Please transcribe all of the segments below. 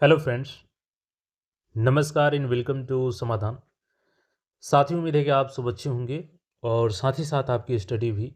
Hello friends, नमस्कार इन welcome to समाधान। साथियों, उम्मीद है कि आप सब अच्छे होंगे और साथ ही साथ आपकी स्टडी भी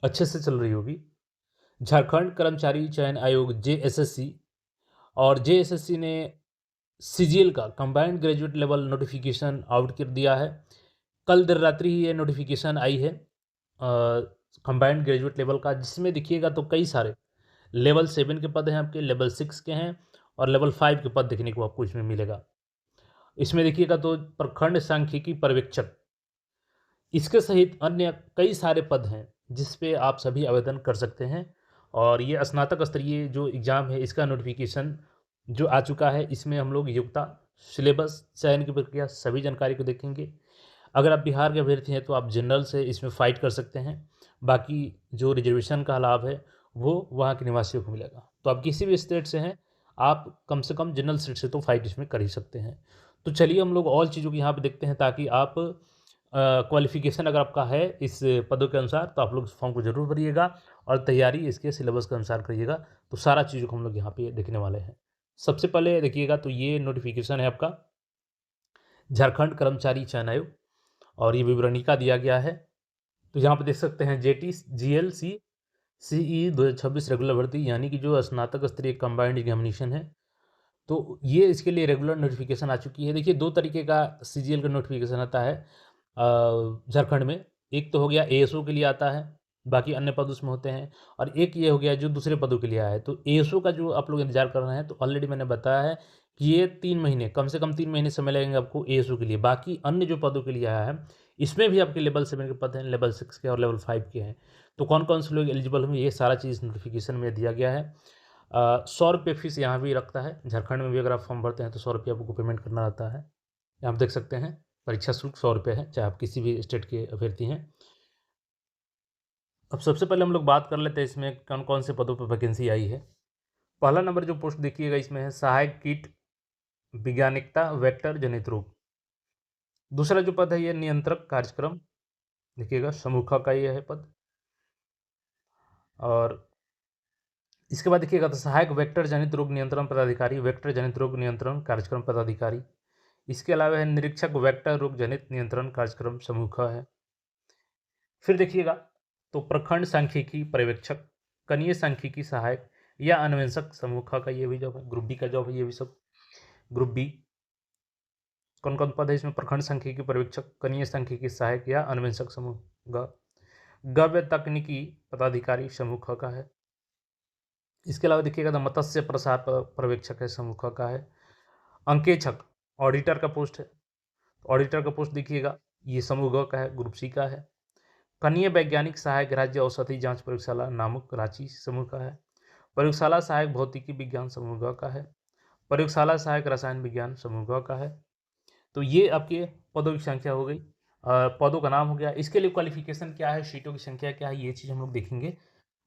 अच्छे से चल रही होगी। झारखंड कर्मचारी चयन आयोग जेएसएससी और जेएसएससी ने सीजीएल का combined graduate level notification out कर दिया है। कल देर रात्रि ही ये नोटिफिकेशन आई है कंबाइंड ग्रेजुएट लेवल का, जिसमें देखिएगा तो कई सारे लेवल 7 के पद हैं, आपके लेवल 6 के हैं और लेवल 5 के पद देखने को आपको इसमें मिलेगा। इसमें देखिएगा तो प्रखंड सांख्यिकी पर्यवेक्षक, इसके सहित अन्य कई सारे पद हैं जिस पे आप सभी आवेदन कर सकते हैं। और ये स्नातक स्तरीय जो एग्ज़ाम है इसका नोटिफिकेशन जो आ चुका है, इसमें हम लोग योग्यता, सिलेबस, चयन की प्रक्रिया सभी जानकारी को देखेंगे। अगर आप बिहार के अभ्यर्थी हैं तो आप जनरल से इसमें फ़ाइट कर सकते हैं। बाकी जो रिजर्वेशन का लाभ है वो वहाँ के निवासियों को मिलेगा। तो आप किसी भी स्टेट से हैं, आप कम से कम जनरल सीट से तो फ़ाइट इसमें कर ही सकते हैं। तो चलिए हम लोग और चीज़ों को यहाँ पे देखते हैं, ताकि आप क्वालिफ़िकेशन अगर आपका है इस पदों के अनुसार तो आप लोग इस फॉर्म को ज़रूर भरिएगा और तैयारी इसके सिलेबस के अनुसार करिएगा। तो सारा चीज़ों को हम लोग यहाँ पे देखने वाले हैं। सबसे पहले देखिएगा तो ये नोटिफिकेशन है आपका झारखंड कर्मचारी चयन आयोग और ये विवरणिका दिया गया है। तो यहाँ पे देख सकते हैं जेटी जीएल सी सीई 2026 रेगुलर भर्ती, यानी कि जो स्नातक स्तरीय कंबाइंड एग्जामिनेशन है, तो ये इसके लिए रेगुलर नोटिफिकेशन आ चुकी है। देखिए, दो तरीके का सीजीएल का नोटिफिकेशन आता है झारखंड में। एक तो हो गया एएसओ के लिए आता है, बाकी अन्य पद उसमें होते हैं। और एक ये हो गया जो दूसरे पदों के लिए आया है। तो एएसओ का जो आप लोग इंतजार कर रहे हैं, तो ऑलरेडी मैंने बताया है कि ये 3 महीने, कम से कम 3 महीने समय लगेंगे आपको एएसओ के लिए। बाकी अन्य जो पदों के लिए आया है, इसमें भी आपके लेवल 7 के पद हैं, लेवल 6 के और लेवल 5 के हैं। तो कौन कौन से लोग एलिजिबल होंगे, ये सारा चीज़ नोटिफिकेशन में दिया गया है। 100 रुपये फीस यहाँ भी रखता है। झारखंड में भी अगर आप फॉर्म भरते हैं तो 100 रुपये आपको पेमेंट करना रहता है। आप देख सकते हैं, परीक्षा शुल्क 100 रुपये है, चाहे आप किसी भी स्टेट के अभ्यर्थी हैं। अब सबसे पहले हम लोग बात कर लेते हैं इसमें कौन कौन से पदों पर वैकेंसी आई है। पहला नंबर जो पोस्ट देखिएगा इसमें है सहायक कीट वैज्ञानिकता वेक्टर जनित रोग। दूसरा जो पद है ये नियंत्रक कार्यक्रम, देखिएगा समूखा का ये है पद। और इसके बाद देखिएगा तो सहायक वेक्टर जनित रोग नियंत्रण पदाधिकारी, वेक्टर जनित रोग नियंत्रण कार्यक्रम पदाधिकारी। इसके अलावा है निरीक्षक वेक्टर रोग जनित नियंत्रण कार्यक्रम समूह है। फिर देखिएगा तो प्रखंड सांख्यिकी पर्यवेक्षक, कनीय सांख्यिकी सहायक या अन्वेषक समूह का ये भी जॉब है। ग्रुप बी का जॉब है ये भी सब। ग्रुप बी कौन कौन पद है इसमें? प्रखंड सांख्यिकी पर्यवेक्षक, कनीय सांख्यिकी सहायक या अन्वेषक समूह ग। गव्य तकनीकी पदाधिकारी समूह का है। इसके अलावा देखिएगा तो मत्स्य प्रसार पर्यवेक्षक है समूह का है। अंकेक्षक ऑडिटर का पोस्ट है। ऑडिटर का पोस्ट देखिएगा ये समूह ग का है, ग्रुप सी का है। कनीय वैज्ञानिक सहायक राज्य औषधि जांच प्रयोगशाला नामक रांची समूह का है। प्रयोगशाला सहायक भौतिकी विज्ञान समूह ग का है। प्रयोगशाला सहायक रसायन विज्ञान समूह ग का है। तो ये आपके पदों की संख्या हो गई, पदों का नाम हो गया। इसके लिए क्वालिफिकेशन क्या है, सीटों की संख्या क्या है, ये चीज़ हम लोग देखेंगे।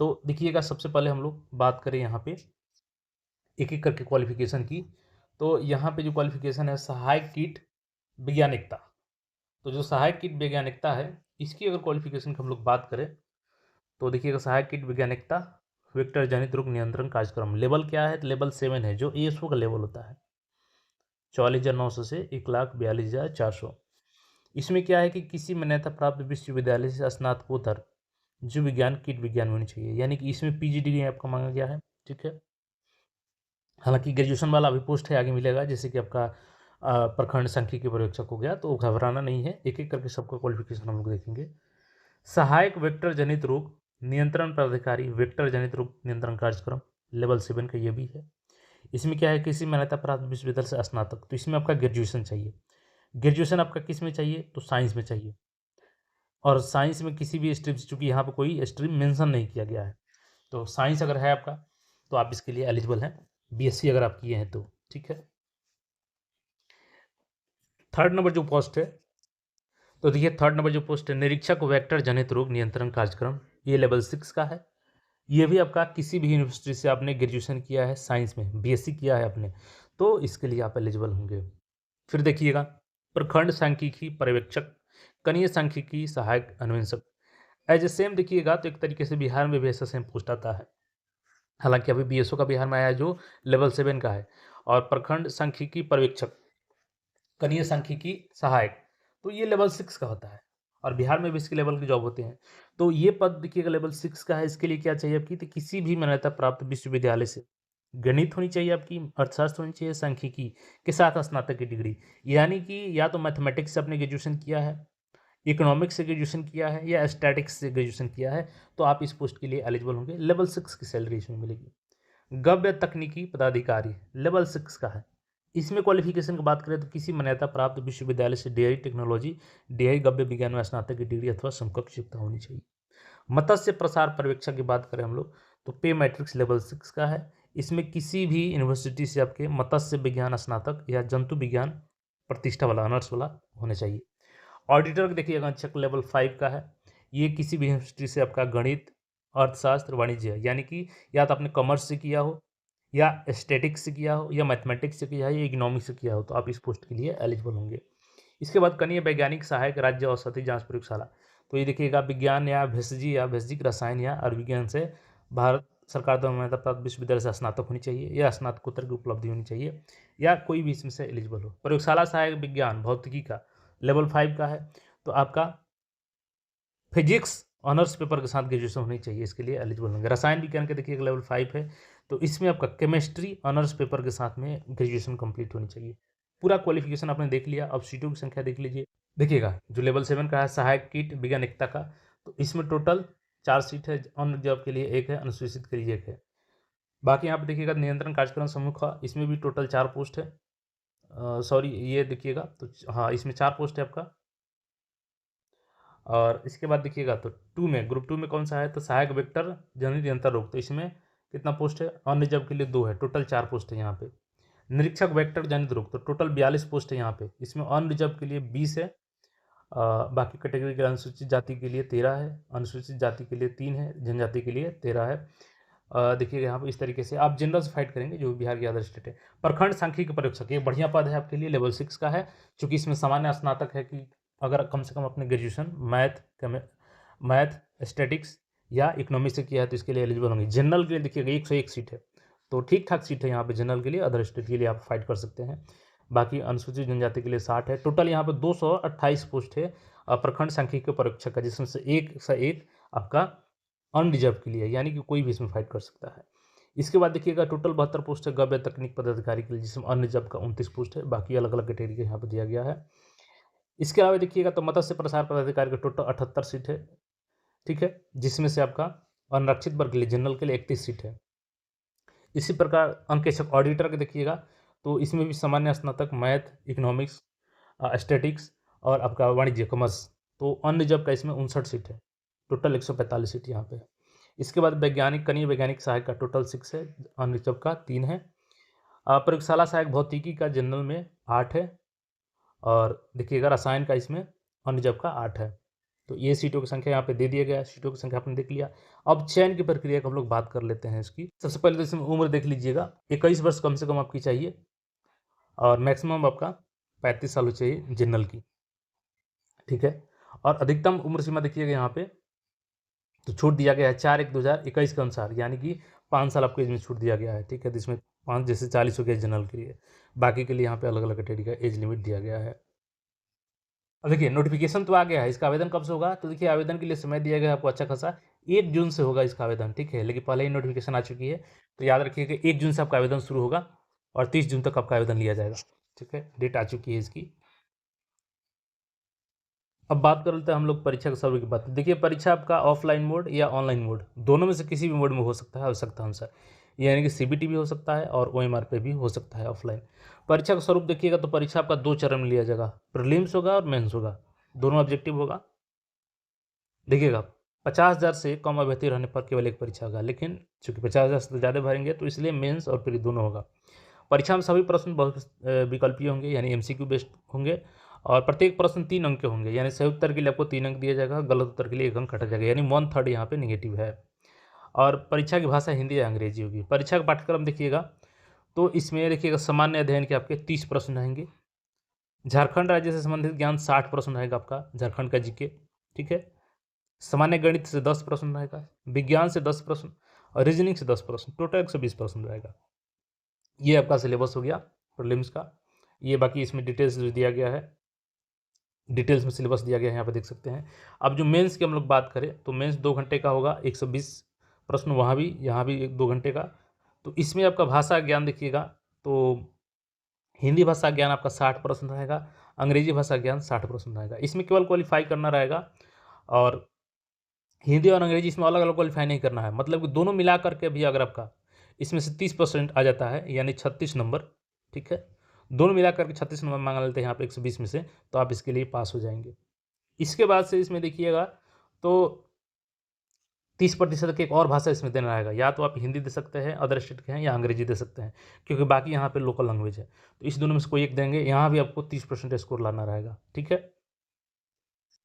तो देखिएगा सबसे पहले हम लोग बात करें यहाँ पे एक एक करके क्वालिफिकेशन की। तो यहाँ पे जो क्वालिफिकेशन है सहायक कीट वैज्ञानिकता, तो जो सहायक कीट वैज्ञानिकता है इसकी अगर क्वालिफिकेशन की हम लोग बात करें तो देखिएगा सहायक कीट वैज्ञानिकता वेक्टर जनित रोग नियंत्रण कार्यक्रम, लेवल क्या है? लेवल 7 है, जो एएसओ का लेवल होता है। 44,900 से 1,42,400। इसमें क्या है कि किसी मान्यता प्राप्त विश्वविद्यालय से स्नातकोत्तर जीव विज्ञान कीट विज्ञान में होनी चाहिए, यानी कि इसमें पीजी डिग्री आपका मांगा गया है। ठीक है, हालांकि ग्रेजुएशन वाला अभी पोस्ट है, आगे मिलेगा, जैसे कि आपका प्रखंड सांख्यिकी पर्यवेक्षक हो गया, तो घबराना नहीं है, एक एक करके सबका क्वालिफिकेशन हम लोग देखेंगे। सहायक वेक्टर जनित रोग नियंत्रण पदाधिकारी, वेक्टर जनित रोग नियंत्रण कार्यक्रम, लेवल 7 का ये भी है। इसमें क्या है, किसी मान्यता प्राप्त विश्वविद्यालय से स्नातक, तो इसमें आपका ग्रेजुएशन चाहिए। ग्रेजुएशन आपका किस में चाहिए? तो साइंस में चाहिए। और साइंस में किसी भी स्ट्रीम से, चूंकि यहाँ पर कोई स्ट्रीम मेंशन नहीं किया गया है, तो साइंस अगर है आपका तो आप इसके लिए एलिजिबल हैं। बीएससी अगर आप किए हैं तो ठीक है। थर्ड नंबर जो पोस्ट है, तो देखिए थर्ड नंबर जो पोस्ट है निरीक्षक वेक्टर जनित रोग नियंत्रण कार्यक्रम, ये लेवल 6 का है। ये भी आपका किसी भी यूनिवर्सिटी से आपने ग्रेजुएशन किया है साइंस में, बीएससी किया है आपने, तो इसके लिए आप एलिजिबल होंगे। फिर देखिएगा प्रखंड सांख्यिकी पर्यवेक्षक, कनीय सांख्यिकी सहायक अन्वेषक, एज ए सेम देखिएगा तो एक तरीके से बिहार में भी ऐसा सेम पोस्ट आता है। हालांकि अभी बीएसओ का बिहार में आया है जो लेवल 7 का है। और प्रखंड सांख्यिकी पर्यवेक्षक, कनीय सांख्यिकी सहायक, तो ये लेवल 6 का होता है और बिहार में भी इसके लेवल के जॉब होते हैं। तो ये पद देखिएगा लेवल 6 का है। इसके लिए क्या चाहिए आपकी, तो किसी भी मान्यता प्राप्त विश्वविद्यालय से गणित होनी चाहिए आपकी, अर्थशास्त्र होनी चाहिए, सांख्यिकी के साथ स्नातक की डिग्री, यानी कि या तो मैथमेटिक्स से आपने ग्रेजुएशन किया है, इकोनॉमिक्स से ग्रेजुएशन किया है या स्टैटिक्स से ग्रेजुएशन किया है, तो आप इस पोस्ट के लिए एलिजिबल होंगे। लेवल 6 की सैलरी इसमें मिलेगी। गव्य तकनीकी पदाधिकारी लेवल 6 का है। इसमें क्वालिफिकेशन की बात करें तो किसी मान्यता प्राप्त विश्वविद्यालय से डेयरी टेक्नोलॉजी, डेयरी गव्य विज्ञान में स्नातक की डिग्री अथवा समकक्ष योग्यता होनी चाहिए। मत्स्य प्रसार पर्यवेक्षक की बात करें हम लोग तो पे मैट्रिक्स लेवल 6 का है। इसमें किसी भी यूनिवर्सिटी से आपके मत्स्य विज्ञान स्नातक या जंतु विज्ञान प्रतिष्ठा वाला ऑनर्स वाला होना चाहिए। ऑडिटर देखिएगा चेक लेवल 5 का है। ये किसी भी यूनिवर्सिटी से आपका गणित, अर्थशास्त्र, वाणिज्य, यानी कि या तो आपने कॉमर्स से किया हो या स्टैटिक्स से किया हो या मैथमेटिक्स से किया है या इकोनॉमिक्स से किया हो, तो आप इस पोस्ट के लिए एलिजिबल होंगे। इसके बाद कनीय वैज्ञानिक सहायक राज्य औषधि जांच प्रयोगशाला, तो ये देखिएगा विज्ञान या भेषजी या भेषजिक रसायन या विज्ञान से भारत सरकार द्वारा मान्यता प्राप्त विश्वविद्यालय से स्नातक होनी चाहिए या स्नातकोत्तर की उपलब्धि होनी चाहिए या कोई भी इसमें से एलिजिबल हो। प्रयोगशाला सहायक विज्ञान भौतिकी का लेवल 5 का है। तो आपका फिजिक्स ऑनर्स पेपर के साथ ग्रेजुएशन होनी चाहिए, इसके लिए एलिजिबल होंगे। रसायन विज्ञान के देखिए लेवल 5 है, तो इसमें आपका केमिस्ट्री ऑनर्स पेपर के साथ में ग्रेजुएशन कंप्लीट होनी चाहिए। पूरा क्वालिफिकेशन आपने देख लिया। अब सीटों की संख्या देख लीजिए। देखिएगा जो लेवल 7 का है सहायक कीट वैज्ञानिकता का, तो इसमें टोटल 4 सीट है, अन्य जॉब के लिए 1 है, अनुसूचित के लिए 1 है। बाकी यहाँ पे देखिएगा नियंत्रण कार्यक्रम समूह का, इसमें भी टोटल 4 पोस्ट है। सॉरी ये देखिएगा तो हाँ इसमें 4 पोस्ट है आपका। और इसके बाद देखिएगा तो 2 में ग्रुप 2 में कौन सा है, तो सहायक वेक्टर जननी नियंत्रण रोग, तो इसमें कितना पोस्ट है, अन्य जॉब के लिए 2 है, टोटल 4 पोस्ट है यहाँ पे। निरीक्षक वेक्टर जनित रोग, तो टोटल 42 पोस्ट है यहाँ पे। इसमें अनरिजर्व के लिए 20 है, बाकी कैटेगरी के अनुसूचित जाति के लिए 13 है, अनुसूचित जाति के लिए 3 है, जनजाति के लिए 13 है। देखिएगा यहाँ पे इस तरीके से आप जनरल से फाइट करेंगे जो बिहार की अदर स्टेट है। प्रखंड सांख्यिकी पर्यवेक्षक, ये बढ़िया पद है आपके लिए, लेवल 6 का है। चूंकि इसमें सामान्य स्नातक है कि अगर कम से कम अपने ग्रेजुएशन मैथ स्टैटिक्स या इकोनॉमिक्स से किया है तो इसके लिए एलिजिबल होंगे। जनरल के लिए देखिएगा 101 सीट है, तो ठीक ठाक सीट है यहाँ पे जनरल के लिए, अदर स्टेट के लिए आप फाइट कर सकते हैं। बाकी अनुसूचित जनजाति के लिए 60 है। टोटल यहाँ पे 228 पोस्ट है प्रखंड सांख्यिकी पर्यवेक्षक का, जिसमें से एक आपका अनरिजर्व के लिए, यानी कि कोई भी इसमें फाइट कर सकता है। इसके बाद देखिएगा टोटल 72 पोस्ट है गव्य तकनीक पदाधिकारी के लिए, जिसमें अनरिजर्व का 29 पोस्ट है, बाकी अलग अलग कैटेगरी का यहाँ पर दिया गया है। इसके अलावा देखिएगा तो मत्स्य प्रसार पदाधिकारी का टोटल 78 सीट है, ठीक है, जिसमें से आपका अनरक्षित वर्ग के लिए जनरल के लिए 31 सीट है। इसी प्रकार अंकेक्षक ऑडिटर के देखिएगा तो इसमें भी सामान्य स्नातक मैथ, इकोनॉमिक्स, स्टैटिक्स और आपका वाणिज्य कॉमर्स, तो अनरिजर्व का इसमें 59 सीट है, टोटल 145 सीट यहाँ पे। इसके बाद वैज्ञानिक कनीय वैज्ञानिक सहायक का टोटल 6 है, अनरिजर्व का 3 है। प्रयोगशाला सहायक भौतिकी का जनरल में 8 है और देखिएगा रसायन का इसमें अनरिजर्व का 8 है। तो ये सीटों की संख्या यहाँ पे दे दिया गया है, सीटों की संख्या आपने देख लिया। अब चयन की प्रक्रिया को हम लोग बात कर लेते हैं इसकी। सबसे पहले तो इसमें उम्र देख लीजिएगा, 21 वर्ष कम से कम आपकी चाहिए और मैक्सिमम आपका 35 साल चाहिए जनरल की, ठीक है। और अधिकतम उम्र सीमा देखिएगा यहाँ पे तो छूट दिया गया है 4/1/2021 के अनुसार, यानी कि 5 साल आपको एज में छूट दिया गया है, ठीक है। तो इसमें 5 जैसे 40 हो गया जनरल के लिए, बाकी के लिए यहाँ पे अलग अलग कैटेगरी का एज लिमिट दिया गया है। अब देखिए नोटिफिकेशन तो आ गया है, इसका आवेदन कब से होगा, तो देखिए आवेदन के लिए समय दिया गया है आपको अच्छा खासा, 1 जून से होगा इसका आवेदन, ठीक है। लेकिन पहले ही नोटिफिकेशन आ चुकी है, तो याद रखिएगा 1 जून से आपका आवेदन शुरू होगा और 30 जून तक आपका आवेदन लिया जाएगा, ठीक है। डेट आ चुकी है इसकी। अब बात कर लेते हैं हम लोग परीक्षा के स्वरूप की बात। देखिए परीक्षा आपका ऑफलाइन मोड या ऑनलाइन मोड, दोनों में से किसी भी मोड में हो सकता है आवश्यकता अनुसार, यानी कि सीबीटी भी हो सकता है और ओएमआर पे भी हो सकता है ऑफलाइन। परीक्षा का स्वरूप देखिएगा तो परीक्षा आपका 2 चरण में लिया जाएगा, प्रीलिम्स होगा और मेंस होगा, दोनों ऑब्जेक्टिव होगा। देखिएगा 50,000 से कम अभ्यर्थी रहने पर केवल एक परीक्षा होगा, लेकिन चूंकि 50,000 से ज़्यादा भरेंगे तो इसलिए मेंस और प्री दोनों होगा। परीक्षा में सभी प्रश्न बहुत विकल्पीय होंगे, यानी एमसीक्यू बेस्ड होंगे और प्रत्येक प्रश्न 3 अंक के होंगे, यानी सही उत्तर के लिए आपको 3 अंक दिया जाएगा, गलत उत्तर के लिए 1 अंक कटा जाएगा, यानी 1/3 यहाँ पे निगेटिव है। और परीक्षा की भाषा हिंदी या अंग्रेजी होगी। परीक्षा का पाठ्यक्रम देखिएगा तो इसमें देखिएगा सामान्य अध्ययन के आपके 30 प्रश्न रहेंगे, झारखंड राज्य से संबंधित ज्ञान 60 प्रश्न रहेगा आपका, झारखंड का जीके, ठीक है। सामान्य गणित से 10 प्रश्न रहेगा, विज्ञान से 10 प्रश्न और रीजनिंग से 10 प्रश्न, टोटल 120 प्रश्न रहेगा। ये आपका सिलेबस हो गया प्रीलिम्स का। ये बाकी इसमें डिटेल्स दिया गया है, डिटेल्स में सिलेबस दिया गया है, यहाँ पे देख सकते हैं। अब जो मेंस की हम लोग बात करें तो मेंस 2 घंटे का होगा, 120 प्रश्न वहाँ भी, यहाँ भी 2 घंटे का। तो इसमें आपका भाषा ज्ञान देखिएगा तो हिंदी भाषा ज्ञान आपका 60 प्रश्न रहेगा, अंग्रेजी भाषा ज्ञान 60 प्रश्न रहेगा। इसमें केवल क्वालिफाई करना रहेगा, और हिंदी और अंग्रेजी इसमें अलग अलग क्वालिफाई नहीं करना है, मतलब कि दोनों मिला करके भी अगर आपका इसमें से 30% आ जाता है यानी 36 नंबर, ठीक है, दोनों मिला करके 36 नंबर मांग लेते हैं यहाँ पे 120 में से, तो आप इसके लिए पास हो जाएंगे। इसके बाद से इसमें देखिएगा तो 30% की एक और भाषा इसमें देना रहेगा, या तो आप हिंदी दे सकते हैं अदर स्टेट के हैं, या अंग्रेजी दे सकते हैं, क्योंकि बाकी यहाँ पे लोकल लैंग्वेज है, तो इस दोनों में से कोई एक देंगे। यहाँ भी आपको 30% स्कोर लाना रहेगा, ठीक है।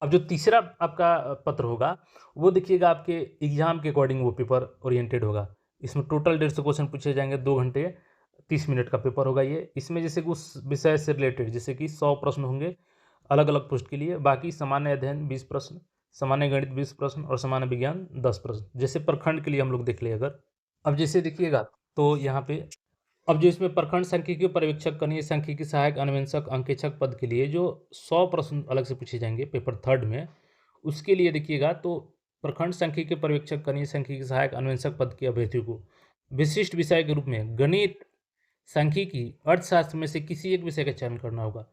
अब जो तीसरा आपका पत्र होगा वो देखिएगा आपके एग्जाम के अकॉर्डिंग वो पेपर ओरिएंटेड होगा। इसमें टोटल 150 क्वेश्चन पूछे जाएंगे, 2 घंटे 30 मिनट का पेपर होगा ये। इसमें जैसे कि उस विषय से रिलेटेड जैसे कि 100 प्रश्न होंगे अलग अलग पोस्ट के लिए, बाकी सामान्य अध्ययन 20 प्रश्न, सामान्य गणित 20 प्रश्न और सामान्य विज्ञान 10 प्रश्न। जैसे प्रखंड के लिए हम लोग देख ले अगर, अब जैसे देखिएगा तो यहाँ पे अब जो इसमें प्रखंड सांख्यिकी पर्यवेक्षक कनीय सांख्यिकी सहायक अन्वेषक अंकेक्षक पद के लिए जो 100 प्रश्न अलग से पूछे जाएंगे पेपर थर्ड में, उसके लिए देखिएगा तो प्रखंड सांख्यिकी पर्यवेक्षक कनीय सांख्यिकी सहायक अन्वेषक पद के अभ्यर्थियों को विशिष्ट विषय के रूप में गणित, सांख्यिकी, अर्थशास्त्र में से किसी एक विषय का चयन करना होगा।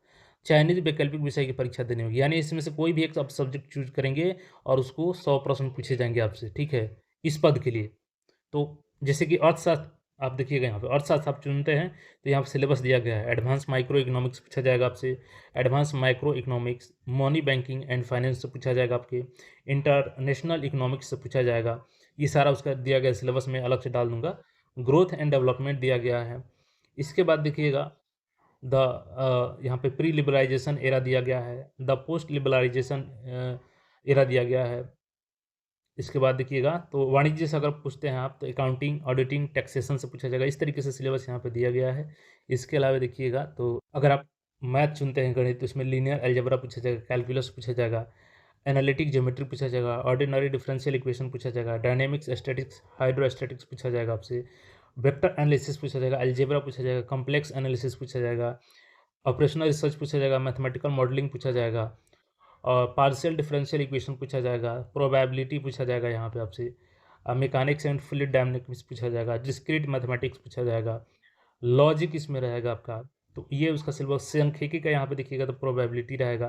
चयनित वैकल्पिक विषय की परीक्षा देनी होगी, यानी इसमें से कोई भी एक आप सब्जेक्ट चूज करेंगे और उसको 100 प्रश्न पूछे जाएंगे आपसे, ठीक है, इस पद के लिए। तो जैसे कि अर्थशास्त्र आप देखिएगा, यहाँ पे अर्थशास्त्र आप चुनते हैं तो यहाँ पे सिलेबस दिया गया है। एडवांस माइक्रो इकोनॉमिक्स पूछा जाएगा आपसे, advance micro economics, money banking and finance से पूछा जाएगा, आपके इंटरनेशनल इकोनॉमिक्स से पूछा जाएगा। ये सारा उसका दिया गया सिलेबस में अलग से डाल दूंगा। ग्रोथ एंड डेवलपमेंट दिया गया है। इसके बाद देखिएगा यहाँ पे प्री लिबरलाइजेशन एरा दिया गया है, द पोस्ट लिबरलाइजेशन एरा दिया गया है। इसके बाद देखिएगा तो वाणिज्य से अगर पूछते हैं आप तो अकाउंटिंग, ऑडिटिंग, टैक्सेशन से पूछा जाएगा। इस तरीके से सिलेबस यहाँ पे दिया गया है। इसके अलावा देखिएगा तो अगर आप मैथ चुनते हैं गणित तो इसमें लीनियर अलजेब्रा पूछा जाएगा, कैलकुलस पूछा जाएगा, एनालिटिक ज्योमेट्री पूछा जाएगा, ऑर्डिनरी डिफरेंशियल इक्वेशन पूछा जाएगा, डायनेमिक्स स्टैटिक्स, हाइड्रोस्टैटिक्स पूछा जाएगा आपसे, वेक्टर एनालिसिस पूछा जाएगा, अलजेब्रा पूछा जाएगा, कॉम्प्लेक्स एनालिसिस पूछा जाएगा, ऑपरेशनल रिसर्च पूछा जाएगा, मैथमेटिकल मॉडलिंग पूछा जाएगा, और पार्शियल डिफरेंशियल इक्वेशन पूछा जाएगा, प्रोबेबिलिटी पूछा जाएगा यहाँ पे आपसे, मैकेनिक्स एंड फ्लूइड डायनामिक्स पूछा जाएगा, डिस्क्रीट मैथमेटिक्स पूछा जाएगा, लॉजिक इसमें रहेगा आपका। तो ये उसका सिलेबस। सांख्यिकी का यहाँ पे देखिएगा तो प्रोबेबिलिटी रहेगा,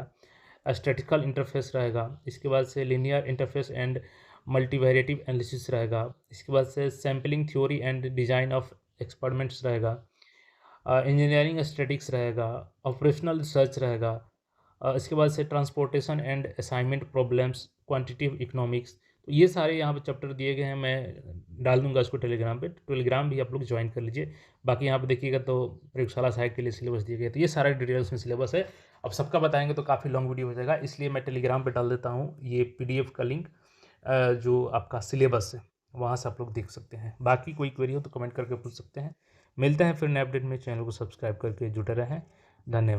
स्टैटिस्टिकल इंटरफेस रहेगा, इसके बाद से लीनियर इंटरफेस एंड मल्टीवेरिएटिव एनालिसिस रहेगा, इसके बाद से sampling theory and design of experiments रहेगा, इंजीनियरिंग स्टैटिक्स रहेगा, ऑपरेशनल रिसर्च रहेगा, इसके बाद से transportation and assignment problems, quantitative economics. तो ये सारे यहाँ पे चैप्टर दिए गए हैं, मैं डाल दूंगा इसको टेलीग्राम पे, टेलीग्राम भी आप लोग ज्वाइन कर लीजिए। बाकी यहाँ पे देखिएगा तो प्रयोगशाला सहायक के लिए सिलेबस दिए गए, तो ये सारा डिटेल्स में सिलेबस है। अब सबका बताएंगे तो काफ़ी लॉन्ग वीडियो हो जाएगा, इसलिए मैं टेलीग्राम पर डाल देता हूँ ये PDF का लिंक, जो आपका सिलेबस है वहाँ से आप लोग देख सकते हैं। बाकी कोई क्वेरी हो तो कमेंट करके पूछ सकते हैं। मिलते हैं फिर नए अपडेट में, चैनल को सब्सक्राइब करके जुटे रहें। धन्यवाद।